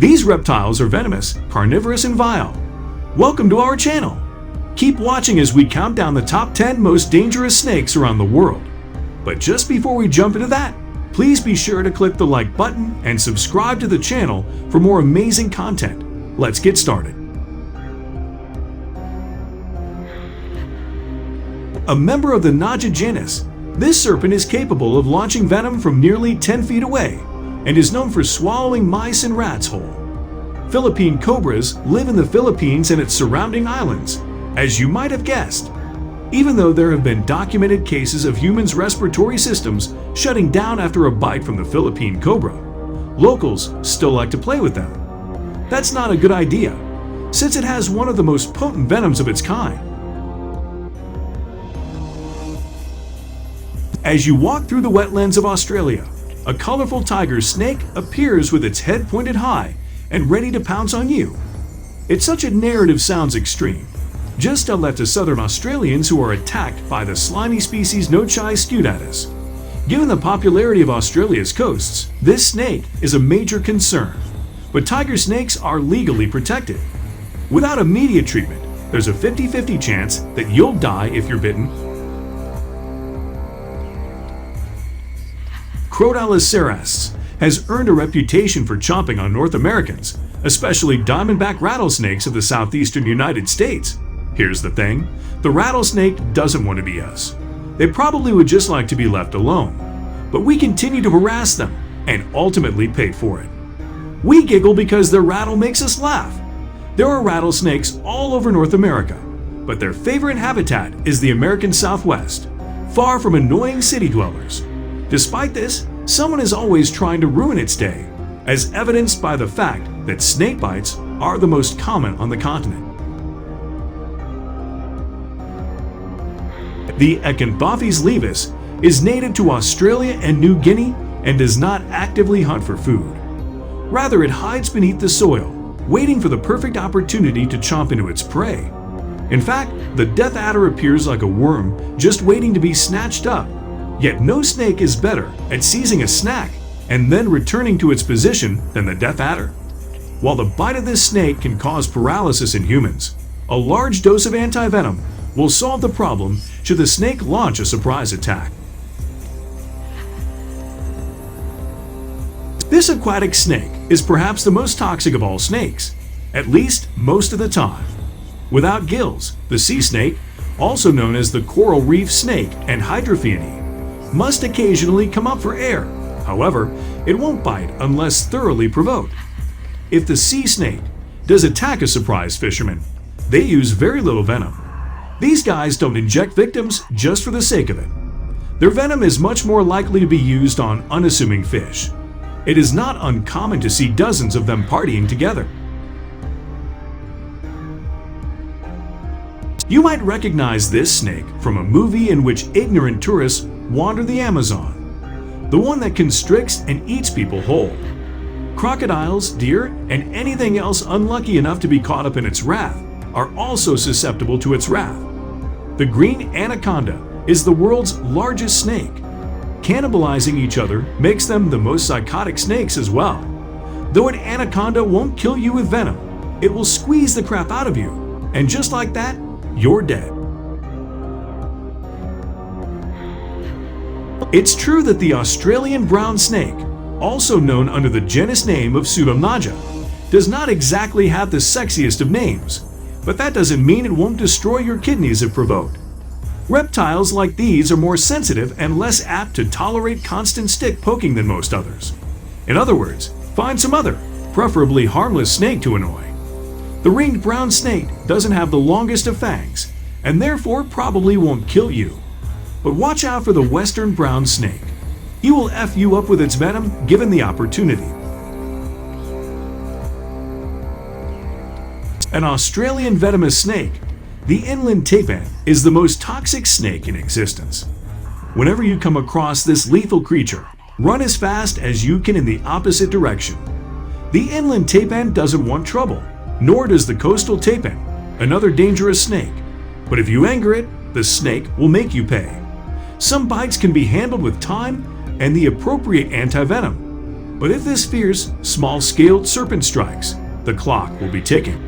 These reptiles are venomous, carnivorous, and vile. Welcome to our channel. Keep watching as we count down the top 10 most dangerous snakes around the world. But just before we jump into that, please be sure to click the like button and subscribe to the channel for more amazing content. Let's get started. A member of the Naja genus, this serpent is capable of launching venom from nearly 10 feet away and is known for swallowing mice and rats whole. Philippine cobras live in the Philippines and its surrounding islands, as you might have guessed. Even though there have been documented cases of humans' respiratory systems shutting down after a bite from the Philippine cobra, locals still like to play with them. That's not a good idea, since it has one of the most potent venoms of its kind. As you walk through the wetlands of Australia, a colorful tiger snake appears with its head pointed high and ready to pounce on you. It's such a narrative sounds extreme. Just tell that to southern Australians who are attacked by the slimy species Nochai scudatus. Given the popularity of Australia's coasts, this snake is a major concern, but tiger snakes are legally protected. Without immediate treatment, there's a 50-50 chance that you'll die if you're bitten. Rattlesnake has earned a reputation for chomping on North Americans, especially diamondback rattlesnakes of the southeastern United States. Here's the thing, the rattlesnake doesn't want to be us. They probably would just like to be left alone. But we continue to harass them and ultimately pay for it. We giggle because their rattle makes us laugh. There are rattlesnakes all over North America, but their favorite habitat is the American Southwest, far from annoying city dwellers. Despite this, someone is always trying to ruin its day, as evidenced by the fact that snake bites are the most common on the continent. The Anaconda levis is native to Australia and New Guinea and does not actively hunt for food. Rather, it hides beneath the soil, waiting for the perfect opportunity to chomp into its prey. In fact, the death adder appears like a worm just waiting to be snatched up. Yet no snake is better at seizing a snack and then returning to its position than the death adder. While the bite of this snake can cause paralysis in humans, a large dose of antivenom will solve the problem should the snake launch a surprise attack. This aquatic snake is perhaps the most toxic of all snakes, at least most of the time. Without gills, the sea snake, also known as the coral reef snake and hydrophione, must occasionally come up for air. However, it won't bite unless thoroughly provoked. If the sea snake does attack a surprise fisherman, they use very little venom. These guys don't inject victims just for the sake of it. Their venom is much more likely to be used on unassuming fish. It is not uncommon to see dozens of them partying together. You might recognize this snake from a movie in which ignorant tourists wander the Amazon, the one that constricts and eats people whole. Crocodiles, deer, and anything else unlucky enough to be caught up in its wrath are also susceptible to its wrath. The green anaconda is the world's largest snake. Cannibalizing each other makes them the most psychotic snakes as well. Though an anaconda won't kill you with venom, it will squeeze the crap out of you, and just like that, you're dead. It's true that the Australian brown snake, also known under the genus name of Pseudonaja, does not exactly have the sexiest of names, but that doesn't mean it won't destroy your kidneys if provoked. Reptiles like these are more sensitive and less apt to tolerate constant stick poking than most others. In other words, find some other, preferably harmless snake to annoy. The ringed brown snake doesn't have the longest of fangs, and therefore probably won't kill you. But watch out for the western brown snake. He will F you up with its venom given the opportunity. An Australian venomous snake, the inland taipan, is the most toxic snake in existence. Whenever you come across this lethal creature, run as fast as you can in the opposite direction. The inland taipan doesn't want trouble, nor does the coastal taipan, another dangerous snake. But if you anger it, the snake will make you pay. Some bites can be handled with time and the appropriate antivenom, But if this fierce, small-scaled serpent strikes, the clock will be ticking.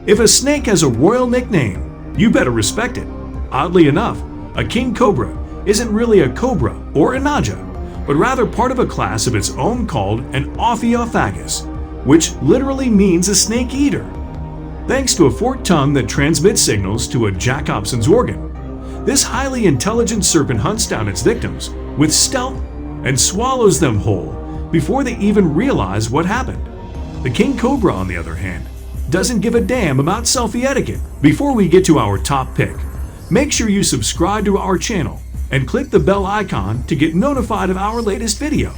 If a snake has a royal nickname, you better respect it. Oddly enough, a king cobra isn't really a cobra or a naja, but rather part of a class of its own called an Ophiophagus, which literally means a snake eater. Thanks to a forked tongue that transmits signals to a Jacobson's organ, this highly intelligent serpent hunts down its victims with stealth and swallows them whole before they even realize what happened. The king cobra, on the other hand, doesn't give a damn about selfie etiquette. Before we get to our top pick, make sure you subscribe to our channel and click the bell icon to get notified of our latest video.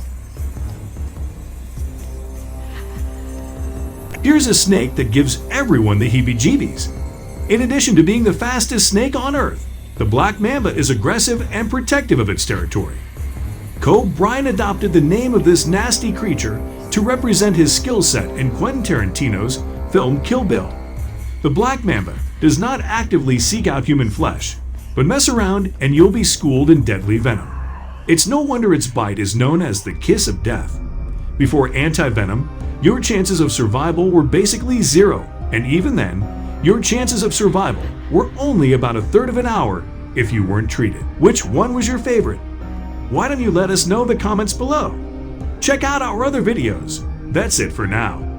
Here's a snake that gives everyone the heebie-jeebies. In addition to being the fastest snake on Earth, the black mamba is aggressive and protective of its territory. Cobra adopted the name of this nasty creature to represent his skill set in Quentin Tarantino's film Kill Bill. The black mamba does not actively seek out human flesh, but mess around and you'll be schooled in deadly venom. It's no wonder its bite is known as the kiss of death. Before anti-venom, your chances of survival were basically zero, and even then, your chances of survival were only about a third of an hour if you weren't treated. Which one was your favorite? Why don't you let us know in the comments below? Check out our other videos. That's it for now.